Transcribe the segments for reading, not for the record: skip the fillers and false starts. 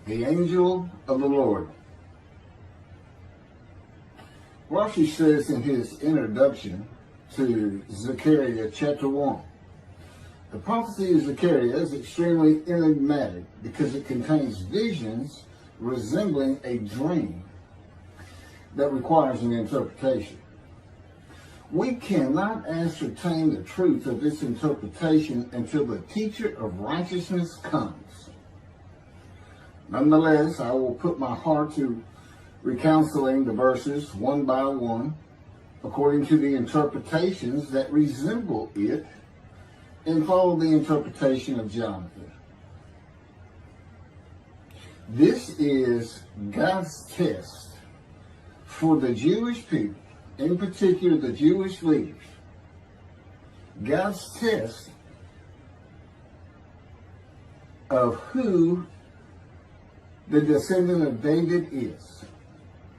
The angel of the Lord. Rashi says in his introduction to Zechariah chapter 1, the prophecy of Zechariah is extremely enigmatic because it contains visions resembling a dream that requires an interpretation. We cannot ascertain the truth of this interpretation until the teacher of righteousness comes. Nonetheless, I will put my heart to recounseling the verses one by one, according to the interpretations that resemble it, and follow the interpretation of Jonathan. This is God's test for the Jewish people, in particular the Jewish leaders. God's test of who the descendant of David is.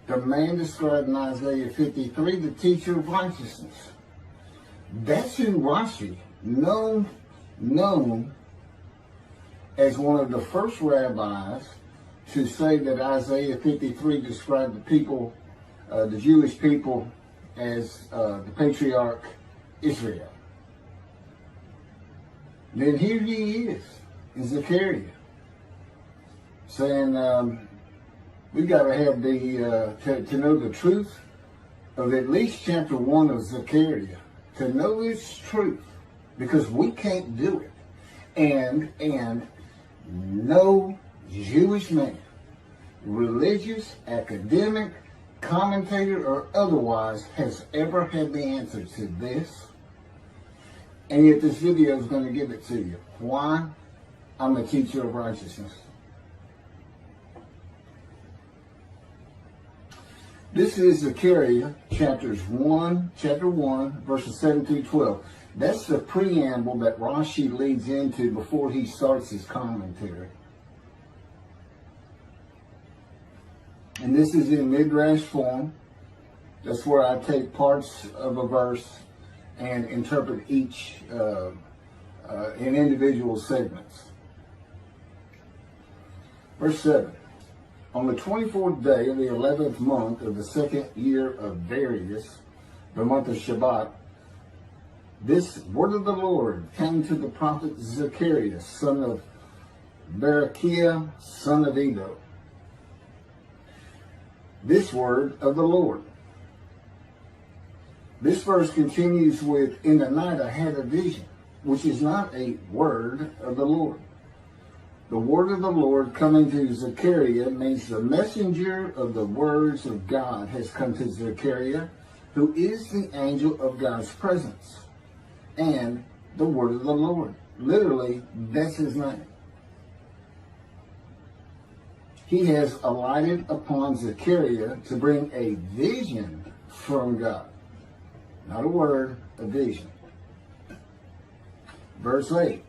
The man described in Isaiah 53, the teacher of righteousness. That's who Rashi, known as one of the first rabbis to say that Isaiah 53 described the people, the Jewish people, as the patriarch Israel. Then here he is in Zechariah, saying we got to have to know the truth of at least chapter 1 of Zechariah, to know its truth, because we can't do it. And no Jewish man, religious, academic, commentator, or otherwise, has ever had the answer to this. And yet this video is going to give it to you. Why? I'm a teacher of righteousness. This is Zechariah chapter 1, verses 7 through 12. That's the preamble that Rashi leads into before he starts his commentary. And this is in midrash form. That's where I take parts of a verse and interpret each in individual segments. Verse 7. On the 24th day of the 11th month of the second year of Darius, the month of Shabbat, this word of the Lord came to the prophet Zechariah, son of Berechiah, son of Edo. This word of the Lord. This verse continues with, in the night I had a vision, which is not a word of the Lord. The word of the Lord coming to Zechariah means the messenger of the words of God has come to Zechariah, who is the angel of God's presence, and the word of the Lord. Literally, that's his name. He has alighted upon Zechariah to bring a vision from God. Not a word, a vision. Verse 8.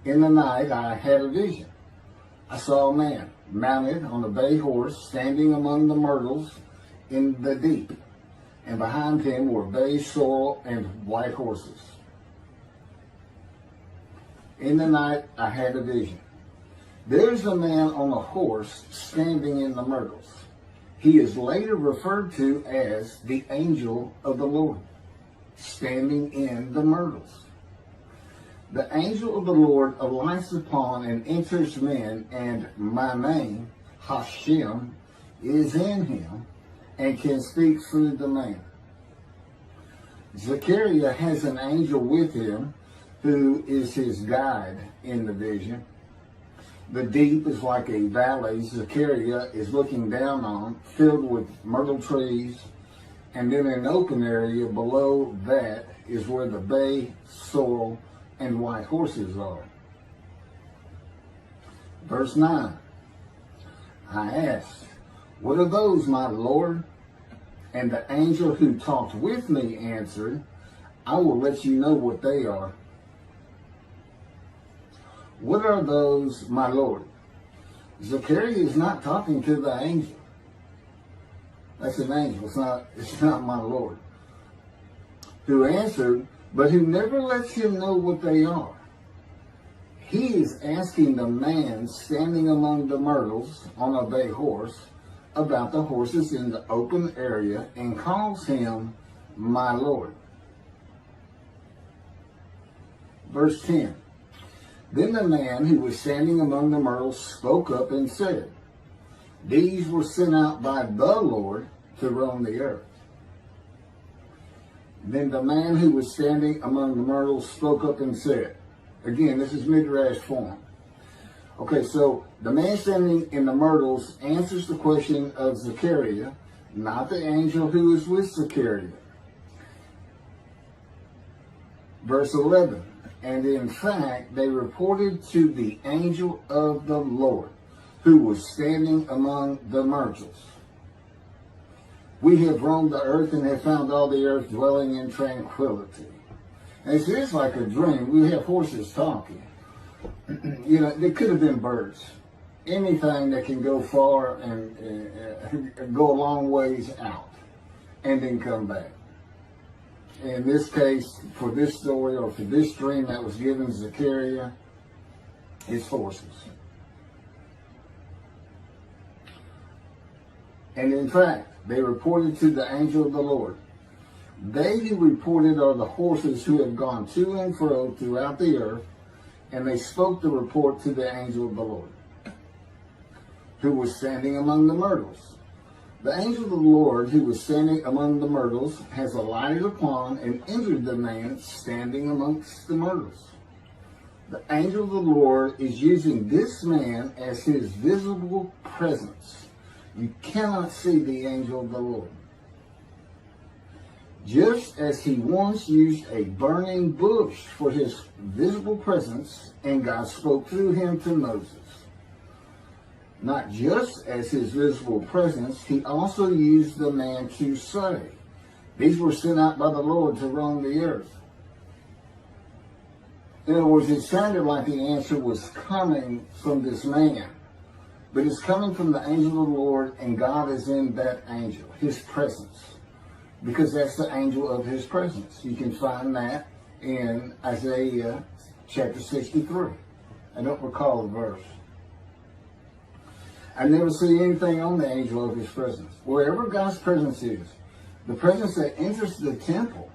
In the night I had a vision. I saw a man mounted on a bay horse standing among the myrtles in the deep, and behind him were bay, sorrel, and white horses. In the night I had a vision. There's a man on a horse standing in the myrtles. He is later referred to as the angel of the Lord, standing in the myrtles. The angel of the Lord alights upon and enters men, and my name, Hashem, is in him and can speak through the man. Zechariah has an angel with him who is his guide in the vision. The deep is like a valley Zechariah is looking down on, filled with myrtle trees, and then an open area below that is where the bay, sorrel, and white horses are. Verse 9. I asked, what are those, my Lord? And the angel who talked with me answered, I will let you know what they are. What are those, my Lord? Zechariah is not talking to the angel. That's an angel. It's not my Lord. Who answered, but who never lets him know what they are. he is asking the man standing among the myrtles on a bay horse about the horses in the open area and calls him my Lord. Verse 10. Then the man who was standing among the myrtles spoke up and said, these were sent out by the Lord to roam the earth. Then the man who was standing among the myrtles spoke up and said, again, this is midrash form. Okay, so the man standing in the myrtles answers the question of Zechariah, not the angel who is with Zechariah. Verse 11, and in fact, they reported to the angel of the Lord, who was standing among the myrtles. We have roamed the earth and have found all the earth dwelling in tranquility. And it's just like a dream. We have horses talking. You know, they could have been birds. Anything that can go far and go a long ways out and then come back. In this case, for this story or for this dream that was given Zechariah, it's horses. And in fact, they reported to the angel of the Lord. They who reported are the horses who have gone to and fro throughout the earth, and they spoke the report to the angel of the Lord, who was standing among the myrtles. The angel of the Lord, who was standing among the myrtles, has alighted upon and entered the man standing amongst the myrtles. The angel of the Lord is using this man as his visible presence. You cannot see the angel of the Lord. Just as he once used a burning bush for his visible presence, and God spoke through him to Moses. Not just as his visible presence, he also used the man to say, these were sent out by the Lord to roam the earth. In other words, it sounded like the answer was coming from this man, but it's coming from the angel of the Lord, and God is in that angel, his presence. Because that's the angel of his presence. You can find that in Isaiah chapter 63. I don't recall the verse. I never see anything on the angel of his presence. Wherever God's presence is, the presence that enters the temple,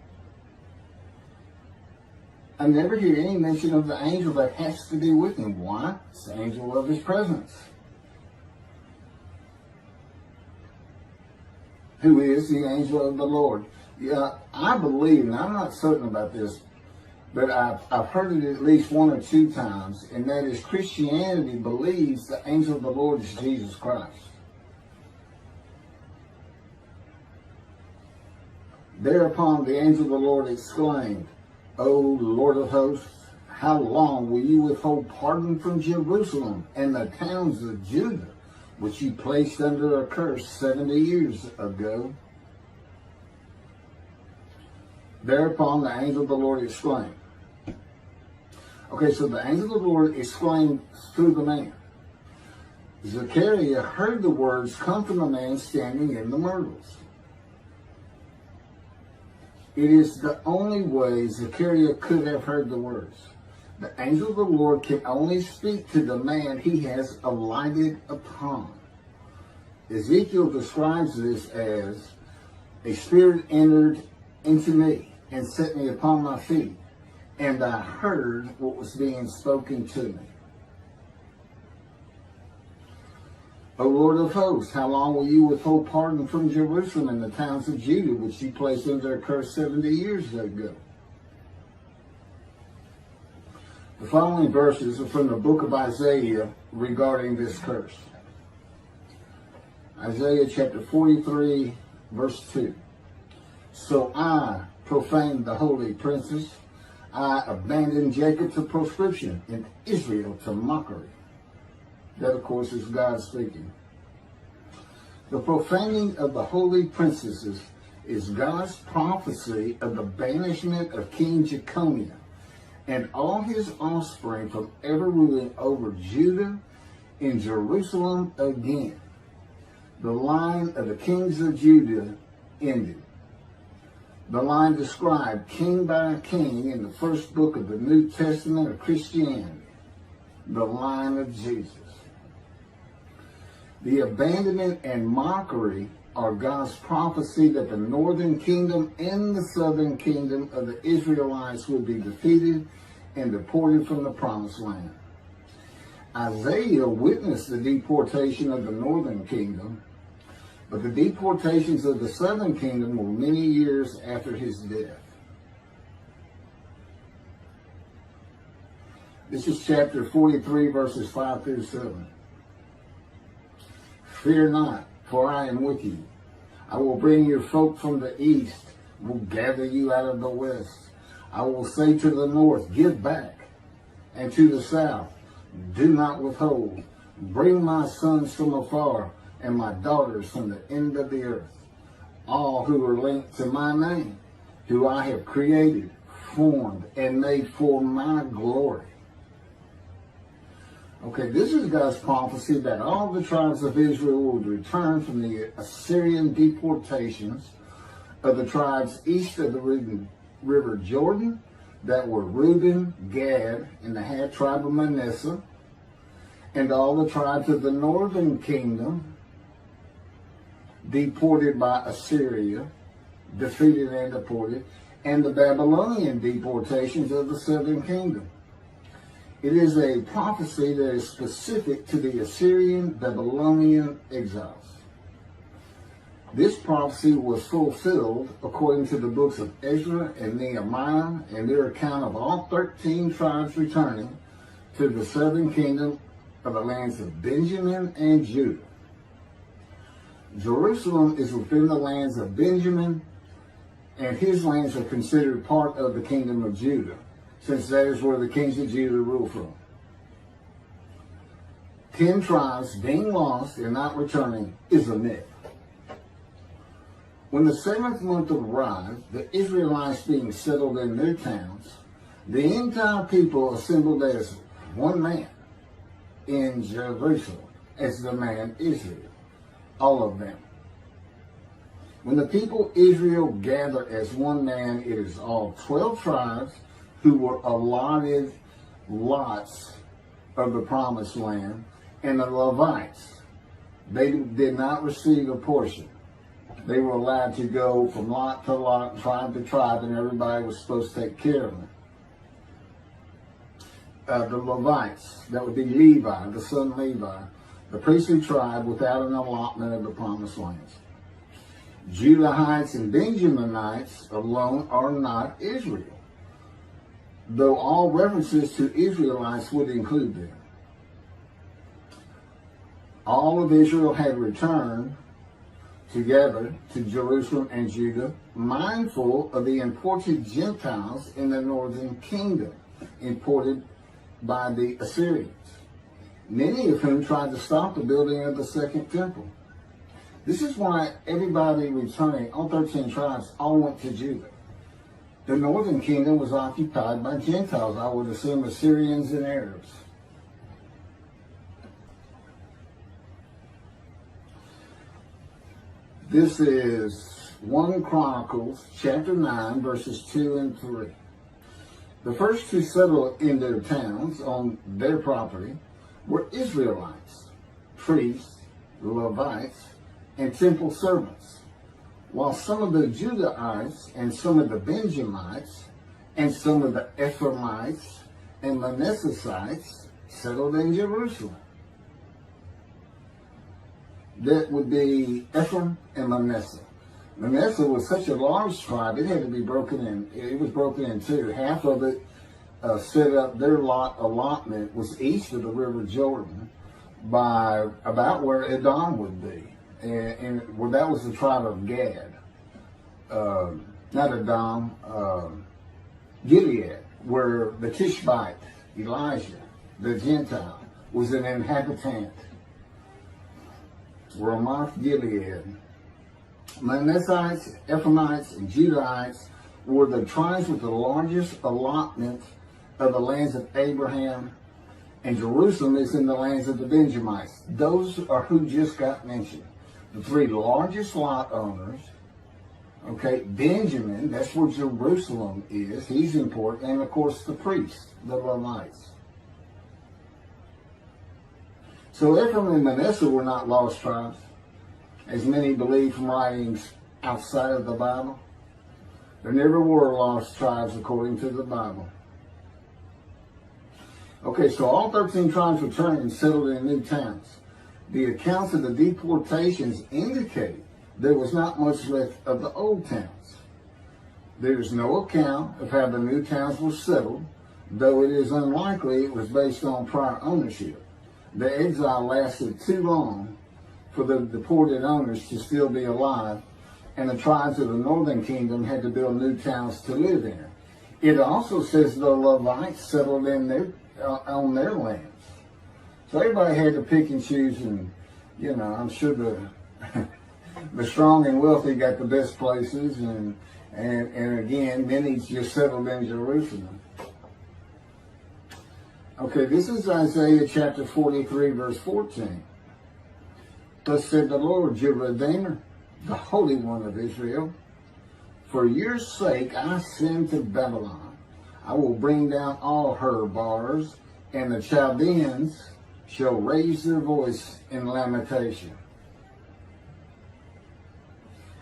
I never hear any mention of the angel that has to be with him. Why? It's the angel of his presence, who is the angel of the Lord. Yeah, I believe, and I'm not certain about this, but I've heard it at least one or two times, and that is Christianity believes the angel of the Lord is Jesus Christ. Thereupon the angel of the Lord exclaimed, O Lord of hosts, how long will you withhold pardon from Jerusalem and the towns of Judah, which you placed under a curse 70 years ago? Thereupon the angel of the Lord exclaimed. Okay, so the angel of the Lord exclaimed through the man. Zechariah heard the words come from the man standing in the myrtles. It is the only way Zechariah could have heard the words. The angel of the Lord can only speak to the man he has alighted upon. Ezekiel describes this as, a spirit entered into me and set me upon my feet, and I heard what was being spoken to me. O Lord of hosts, how long will you withhold pardon from Jerusalem and the towns of Judah, which you placed under a curse 70 years ago? The following verses are from the book of Isaiah regarding this curse. Isaiah chapter 43, verse 2. So I profaned the holy princes. I abandoned Jacob to proscription and Israel to mockery. That, of course, is God speaking. The profaning of the holy princesses is God's prophecy of the banishment of King Jeconiah and all his offspring from ever ruling over Judah and Jerusalem again. The line of the kings of Judah ended. The line described king by king in the first book of the New Testament of Christianity. the line of Jesus. The abandonment and mockery are God's prophecy that the northern kingdom and the southern kingdom of the Israelites will be defeated and deported from the promised land. Isaiah witnessed the deportation of the northern kingdom, but the deportations of the southern kingdom were many years after his death. This is chapter 43, verses 5 through 7. Fear not, for I am with you. I will bring your folk from the east, will gather you out of the west. I will say to the north, give back, and to the south, do not withhold. Bring my sons from afar, and my daughters from the end of the earth. All who are linked to my name, who I have created, formed, and made for my glory. Okay, this is God's prophecy that all the tribes of Israel would return from the Assyrian deportations of the tribes east of the river Jordan, that were Reuben, Gad, and the half tribe of Manasseh, and all the tribes of the northern kingdom deported by Assyria, defeated and deported, and the Babylonian deportations of the southern kingdom. It is a prophecy that is specific to the Assyrian Babylonian exiles. This prophecy was fulfilled according to the books of Ezra and Nehemiah and their account of all 13 tribes returning to the southern kingdom of the lands of Benjamin and Judah. Jerusalem is within the lands of Benjamin, and his lands are considered part of the kingdom of Judah, since that is where the kings of Judah rule from. 10 tribes being lost and not returning is a myth. When the 7th month arrived, the Israelites being settled in their towns, the entire people assembled as one man in Jerusalem, as the man Israel, all of them. When the people Israel gather as one man, it is all 12 tribes who were allotted lots of the promised land, and the Levites. They did not receive a portion. They were allowed to go from lot to lot, tribe to tribe, and everybody was supposed to take care of them. The Levites, that would be Levi, the son Levi, the priestly tribe without an allotment of the promised lands. Judahites and Benjaminites alone are not Israel, though all references to Israelites would include them. All of Israel had returned together to Jerusalem and Judah, mindful of the imported Gentiles in the northern kingdom, imported by the Assyrians, many of whom tried to stop the building of the second temple. This is why everybody returning, all 13 tribes, all went to Judah. The northern kingdom was occupied by Gentiles, I would assume Assyrians and Arabs. This is 1 Chronicles chapter 9, verses 2 and 3. The first to settle in their towns on their property were Israelites, priests, Levites, and temple servants, while some of the Judahites and some of the Benjamites and some of the Ephraimites and Manassesites settled in Jerusalem. That would be Ephraim and Manasseh. Manasseh was such a large tribe, it had to be broken in. It was broken in two. Half of it set up, their allotment was east of the river Jordan by about where Edom would be. And well, that was the tribe of Gad. Not Edom, Gilead, where the Tishbite, Elijah, the Gentile, was an inhabitant. Ramoth Gilead. Manassites, Ephraimites, and Judahites were the tribes with the largest allotment of the lands of Abraham, and Jerusalem is in the lands of the Benjamites. Those are who just got mentioned. The 3 largest lot owners, okay, Benjamin, that's where Jerusalem is, he's important, and of course the priests, the Levites. So Ephraim and Manasseh were not lost tribes, as many believe from writings outside of the Bible. There never were lost tribes according to the Bible. Okay, so all 13 tribes returned and settled in new towns. The accounts of the deportations indicate there was not much left of the old towns. There is no account of how the new towns were settled, though it is unlikely it was based on prior ownership. The exile lasted too long for the deported owners to still be alive, and the tribes of the northern kingdom had to build new towns to live in. It also says the Levites settled in on their lands. So everybody had to pick and choose, and I'm sure the strong and wealthy got the best places, and again, many just settled in Jerusalem. Okay, this is Isaiah chapter 43, verse 14. Thus said the Lord, your Redeemer, the Holy One of Israel, for your sake I send to Babylon. I will bring down all her bars, and the Chaldeans shall raise their voice in lamentation.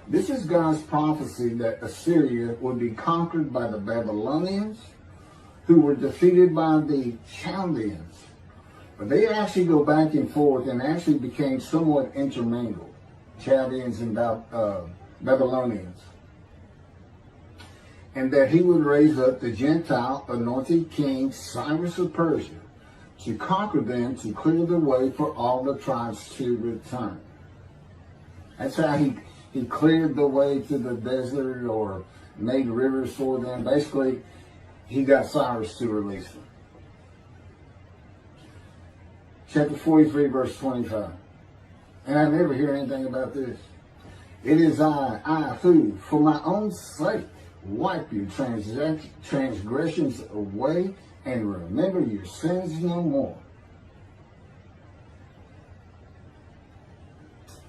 This is God's prophecy that Assyria would be conquered by the Babylonians, who were defeated by the Chaldeans. But they actually go back and forth and actually became somewhat intermingled, Chaldeans and Babylonians. And that he would raise up the Gentile anointed king Cyrus of Persia to conquer them, to clear the way for all the tribes to return. That's how he cleared the way to the desert or made rivers for them. Basically, he got Cyrus to release them. Chapter 43, verse 25. And I never hear anything about this. It is I who, for my own sake, wipe your transgressions away and remember your sins no more.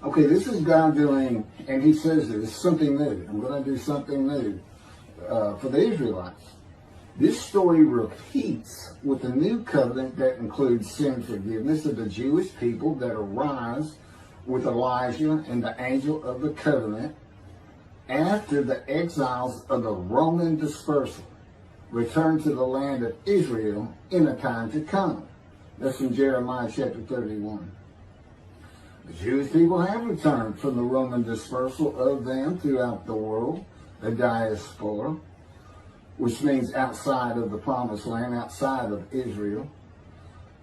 Okay, this is God doing, and he says there's something new. I'm going to do something new for the Israelites. This story repeats with a new covenant that includes sin forgiveness of the Jewish people that arise with Elijah and the angel of the covenant after the exiles of the Roman dispersal return to the land of Israel in a time to come. That's in Jeremiah chapter 31. The Jewish people have returned from the Roman dispersal of them throughout the world, the diaspora, which means outside of the promised land, outside of Israel,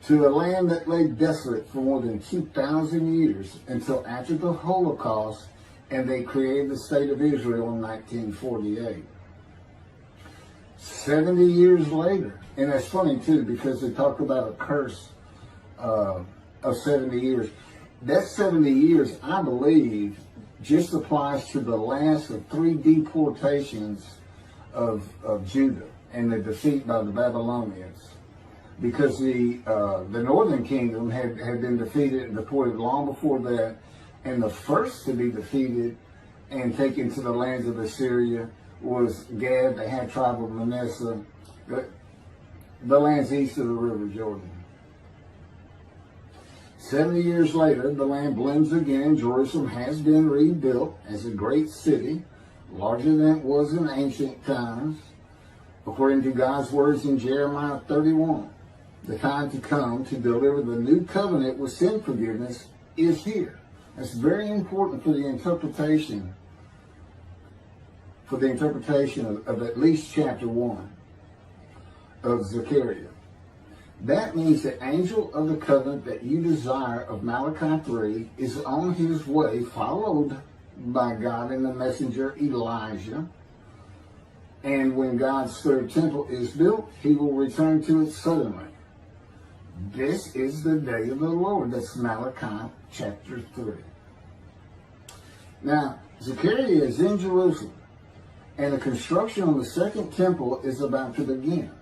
to a land that lay desolate for more than 2,000 years until after the Holocaust, and they created the state of Israel in 1948. 70 years later, and that's funny too, because they talk about a curse of 70 years. That 70 years, I believe, just applies to the last of 3 deportations of Judah and the defeat by the Babylonians, because the northern kingdom had been defeated and deported long before that, and the first to be defeated and taken to the lands of Assyria was Gad, the half tribe of Manasseh, the lands east of the river Jordan. 70 years later, the land blooms again. Jerusalem has been rebuilt as a great city, larger than it was in ancient times. According to God's words in Jeremiah 31, the time to come to deliver the new covenant with sin forgiveness is here. That's very important for the interpretation of at least chapter 1 of Zechariah. That means the angel of the covenant that you desire of Malachi 3 is on his way, followed by God and the messenger Elijah. And when God's third temple is built, he will return to it suddenly. This is the day of the Lord. That's Malachi chapter 3. Now, Zechariah is in Jerusalem, and the construction on the second temple is about to begin.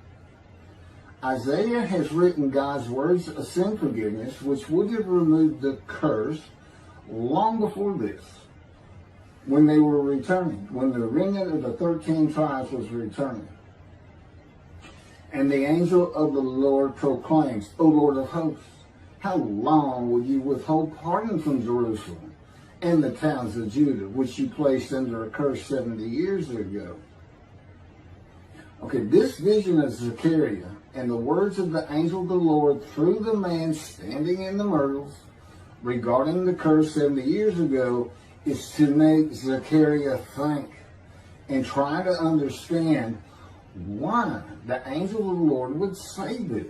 Isaiah has written God's words of sin forgiveness, which would have removed the curse long before this, when they were returning, when the remnant of the 13 tribes was returning. And the angel of the Lord proclaims, O Lord of hosts, How long will you withhold pardon from Jerusalem and the towns of Judah, which you placed under a curse 70 years ago? Okay, this vision of Zechariah and the words of the angel of the Lord through the man standing in the myrtles regarding the curse 70 years ago is to make Zechariah think and try to understand why the angel of the Lord would say this.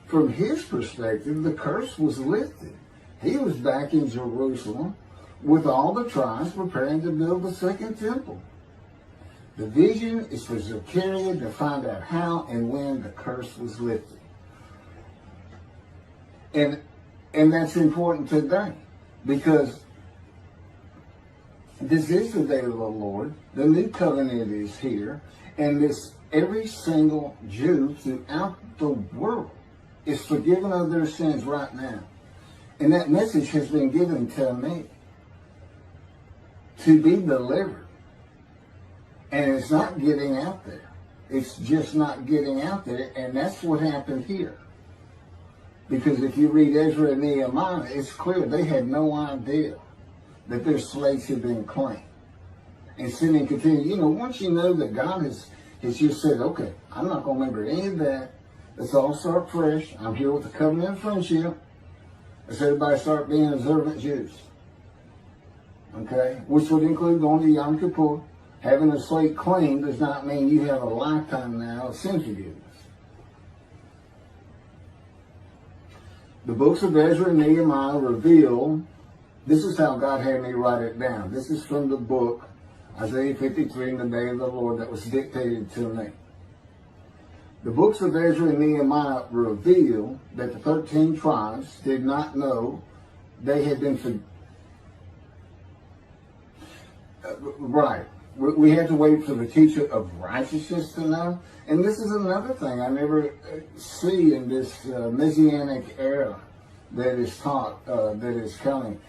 From his perspective, the curse was lifted. He was back in Jerusalem with all the tribes preparing to build the second temple. The vision is for Zechariah to find out how and when the curse was lifted. And that's important today, because this is the day of the Lord. The new covenant is here, and every single Jew throughout the world is forgiven of their sins right now. And that message has been given to me to be delivered. And it's not getting out there. It's just not getting out there, and that's what happened here. Because if you read Ezra and Nehemiah, it's clear they had no idea that their slaves had been claimed. And sinning continued. You know, once you know that God has just said, okay, I'm not going to remember any of that. Let's all start fresh. I'm here with the covenant of friendship. Let's everybody start being observant Jews. Okay? Which would include going to Yom Kippur. Having a slate claimed does not mean you have a lifetime now of sin forgiveness. The books of Ezra and Nehemiah reveal, this is how God had me write it down. This is from the book, Isaiah 53, in the day of the Lord, that was dictated to me. The books of Ezra and Nehemiah reveal that the 13 tribes did not know they had been right. We had to wait for the teacher of righteousness to know. And this is another thing I never see in this Messianic era that is taught, that is coming,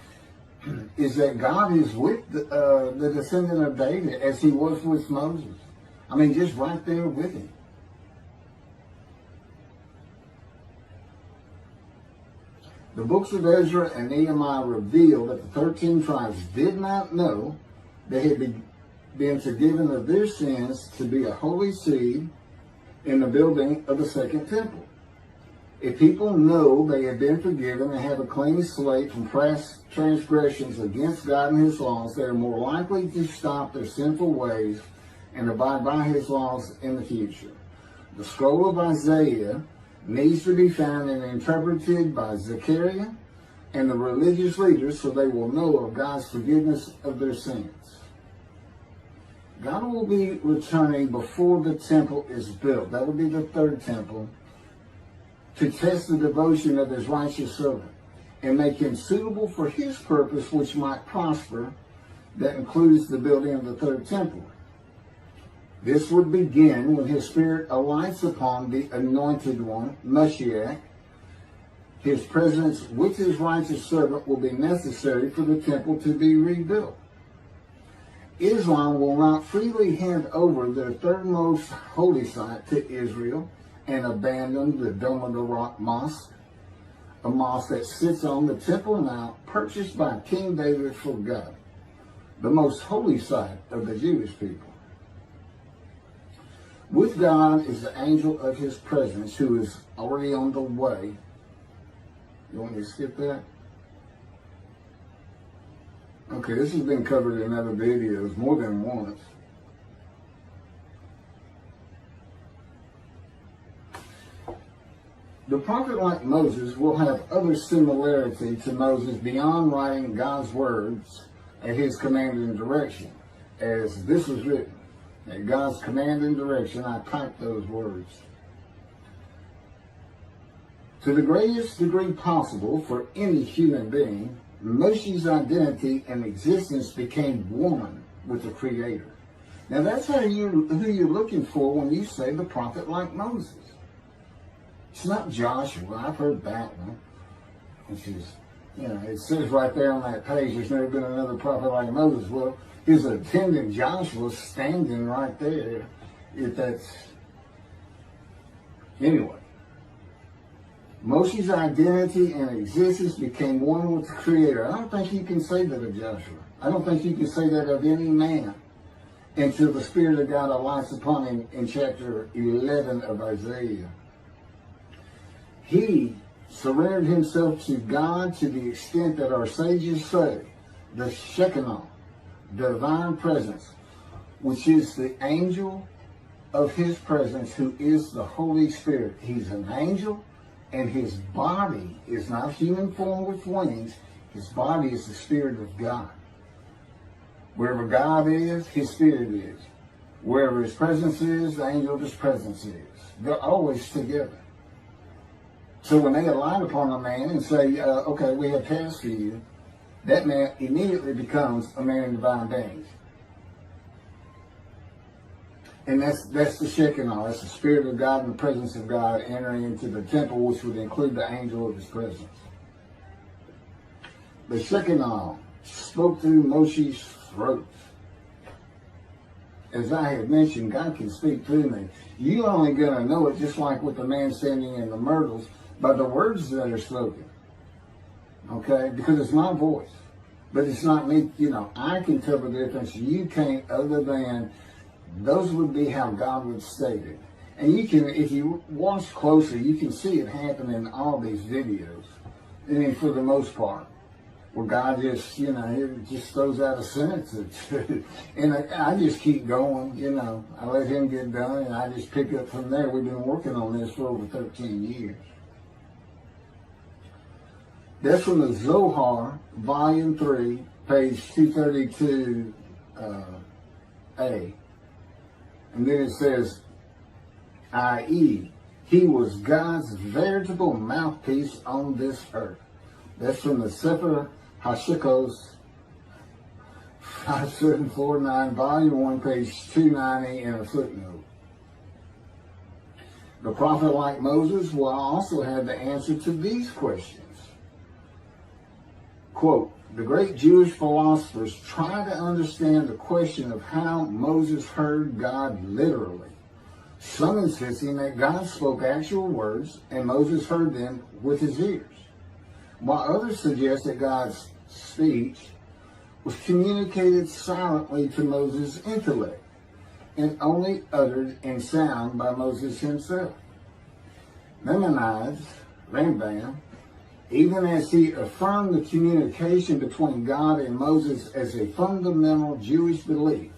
is that God is with the descendant of David as he was with Moses. I mean, just right there with him. The books of Ezra and Nehemiah reveal that the 13 tribes did not know they had been forgiven of their sins to be a holy seed in the building of the second temple. If people know they have been forgiven and have a clean slate from past transgressions against God and his laws, they are more likely to stop their sinful ways and abide by his laws in the future. The scroll of Isaiah needs to be found and interpreted by Zechariah and the religious leaders so they will know of God's forgiveness of their sins. God will be returning before the temple is built. That will be the third temple, to test the devotion of his righteous servant and make him suitable for his purpose, which might prosper. That includes the building of the third temple. This would begin when his spirit alights upon the anointed one, Moshiach. His presence with his righteous servant will be necessary for the temple to be rebuilt. Islam will not freely hand over their third most holy site to Israel and abandon the Dome of the Rock Mosque, a mosque that sits on the Temple Mount purchased by King David for God, the most holy site of the Jewish people. With God is the angel of his presence who is already on the way. You want me to skip that? Okay, this has been covered in other videos more than once. The prophet like Moses will have other similarity to Moses beyond writing God's words at his command and direction. As this was written, at God's command and direction, I typed those words. To the greatest degree possible for any human being, Moshe's identity and existence became one with the Creator. Now that's who you're looking for when you say the prophet like Moses. It's not Joshua. I've heard that one. Which is, it says right there on that page, there's never been another prophet like Moses. Well, his attendant Joshua standing right there. If that's... Anyway. Moshe's identity and existence became one with the Creator. I don't think you can say that of Joshua. I don't think you can say that of any man until the Spirit of God alights upon him in chapter 11 of Isaiah. He surrendered himself to God to the extent that our sages say the Shekinah, divine presence, which is the angel of his presence, who is the Holy Spirit. He's an angel, and his body is not human form with wings. His body is the Spirit of God. Wherever God is, his Spirit is. Wherever his presence is, the angel of his presence is. They're always together. So when they alight upon a man and say, okay, we have tasks for you, that man immediately becomes a man in divine beings. And that's the Shekinah. That's the Spirit of God and the presence of God entering into the temple, which would include the angel of his presence. The Shekinah spoke through Moshe's throat. As I have mentioned, God can speak through me. You're only going to know it, just like with the man standing in the myrtles, by the words that are spoken. Okay? Because it's my voice. But it's not me. I can tell the difference. You can't, other than those would be how God would state it. And you can, if you watch closer, you can see it happen in all these videos. I mean, for the most part. Where God just, it just throws out a sentence. And I just keep going, I let him get done, and I just pick up from there. We've been working on this for over 13 years. That's from the Zohar, Volume 3, page 232A. And then it says, i.e., he was God's veritable mouthpiece on this earth. That's from the Sefer Hashikos, 5749, Volume 1, page 290, and a footnote. The prophet, like Moses, will also have the answer to these questions. Quote, the great Jewish philosophers try to understand the question of how Moses heard God literally. Some insisting that God spoke actual words and Moses heard them with his ears, while others suggest that God's speech was communicated silently to Moses' intellect and only uttered in sound by Moses himself. Maimonides, Rambam, even as he affirmed the communication between God and Moses as a fundamental Jewish belief,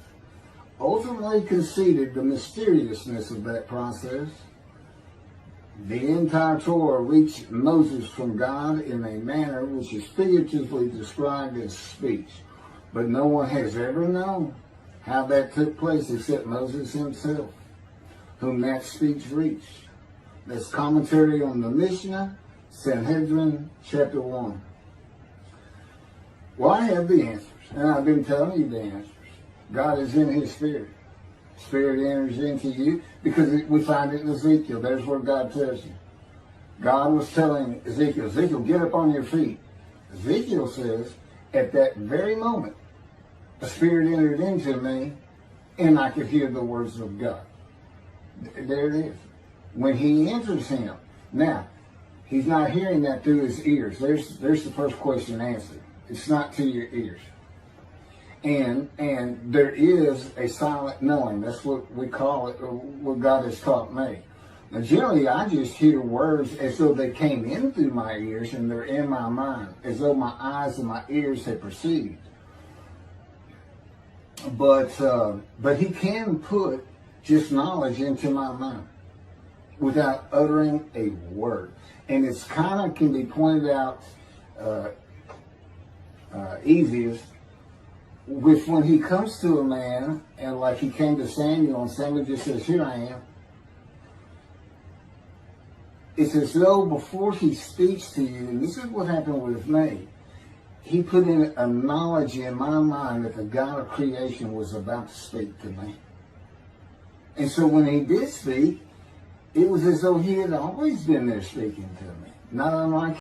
ultimately conceded the mysteriousness of that process. The entire Torah reached Moses from God in a manner which is figuratively described as speech, but no one has ever known how that took place except Moses himself, whom that speech reached. That's commentary on the Mishnah, Sanhedrin, chapter 1. Well, I have the answers, and I've been telling you the answers. God is in his Spirit. Spirit enters into you, because we find it in Ezekiel. There's where God tells you. God was telling Ezekiel, get up on your feet. Ezekiel says, at that very moment, a spirit entered into me, and I could hear the words of God. There it is. When he enters him. Now, he's not hearing that through his ears. There's the first question answered. It's not to your ears. And there is a silent knowing. That's what we call it, or what God has taught me. Now, generally, I just hear words as though they came in through my ears and they're in my mind, as though my eyes and my ears had perceived. But he can put just knowledge into my mind without uttering a word. And it's kind of can be pointed out easiest with when he comes to a man, and like he came to Samuel, and Samuel just says, here I am. It's as though before he speaks to you, and this is what happened with me, he put in a knowledge in my mind that the God of creation was about to speak to me. And so when he did speak, it was as though he had always been there speaking to me. Not unlike